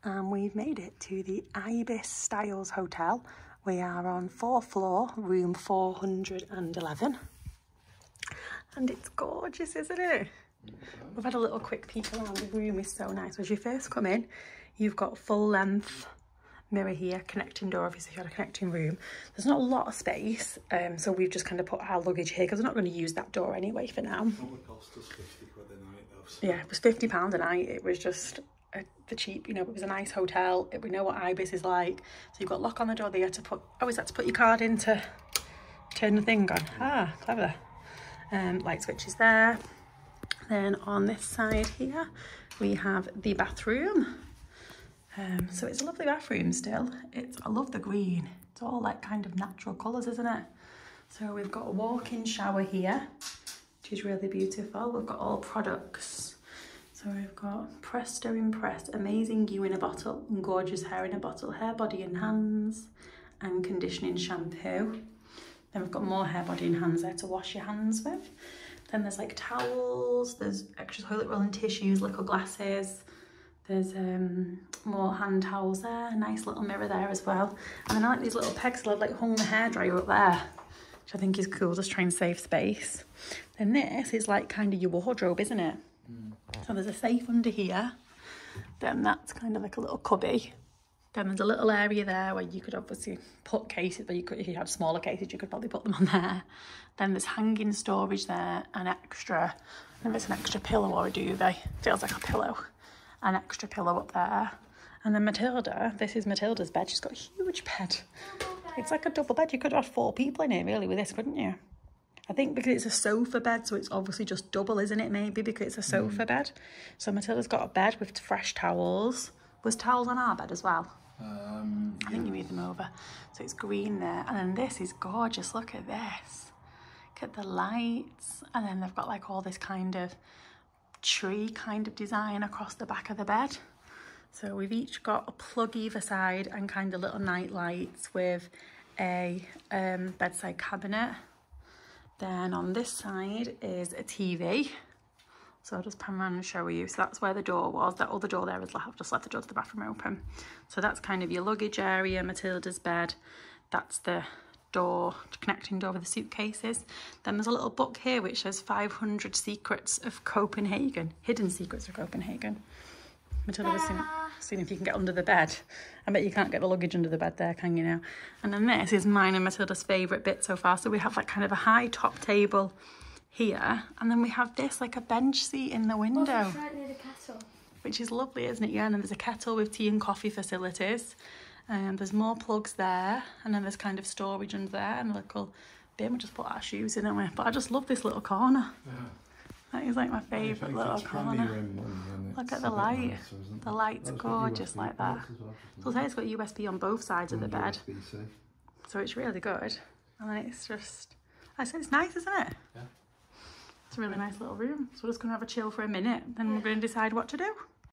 and we've made it to the IBIS Styles Hotel. We are on 4th floor, room 411. And it's gorgeous, isn't it? We've had a little quick peek around. The room is so nice. As you first come in, you've got full length mirror here, connecting door, obviously if you had a connecting room. There's not a lot of space, so we've just kind of put our luggage here because we're not going to use that door anyway for now. It cost us £50 a night though. So. Yeah, it was £50 a night. It was just the cheap, you know, it was a nice hotel. We know what IBIS is like. So you've got lock on the door there to put, always had to put your card in to turn the thing on. Ah, clever. Light switches there. Then on this side here, we have the bathroom. So it's a lovely bathroom still. I love the green. It's all like kind of natural colours, isn't it? So we've got a walk-in shower here, which is really beautiful. We've got all products. So we've got Presto Impress, amazing you in a bottle, and gorgeous hair in a bottle, hair, body and hands, and conditioning shampoo. Then we've got more hair, body and hands there to wash your hands with. Then there's like towels, there's extra toilet roll and tissues, liquid glasses. There's more hand towels there, a nice little mirror there as well. And then I like these little pegs, I've like hung the hairdryer up there, which I think is cool, just try and save space. Then this is like kind of your wardrobe, isn't it? So there's a safe under here. Then that's kind of like a little cubby. Then there's a little area there where you could obviously put cases, but you could, if you had smaller cases, you could probably put them on there. Then there's hanging storage there, an extra, and there's an extra pillow or a duvet. Feels like a pillow. An extra pillow up there. And then Matilda, this is Matilda's bed. She's got a huge bed. It's like a double bed. You could have 4 people in here really with this, couldn't you? I think because it's a sofa bed, so it's obviously just double, isn't it? Maybe because it's a sofa bed. So Matilda's got a bed with fresh towels. Was towels on our bed as well? I think you moved them over. So it's green there. And then this is gorgeous. Look at this. Look at the lights. And then they've got like all this kind of tree kind of design across the back of the bed. So we've each got a plug either side and kind of little night lights with a bedside cabinet. Then on this side is a TV. So I'll just pan around and show you. So that's where the door was. That other door there is, I've just left the door to the bathroom open. So that's kind of your luggage area, Matilda's bed. That's the door, connecting door with the suitcases. Then there's a little book here which says 500 Secrets of Copenhagen, Hidden Secrets of Copenhagen. Matilda was seeing if you can get under the bed. I bet you can't get the luggage under the bed there, can you now? And then this is mine and Matilda's favourite bit so far. So we have like kind of a high top table here, and then we have this like a bench seat in the window. Right near the kettle. Which is lovely, isn't it? Yeah, and then there's a kettle with tea and coffee facilities. There's more plugs there, and then there's kind of storage under there, and a little bin. We just put our shoes in, don't we? But I just love this little corner. Yeah. That is like my favourite little corner. Look at the light. The light's gorgeous like that. So I'll say it's got USB on both sides of the bed. So it's really good. And then it's just, I said it's nice, isn't it? Yeah. It's a really nice little room. So we're just going to have a chill for a minute, then we're going to decide what to do.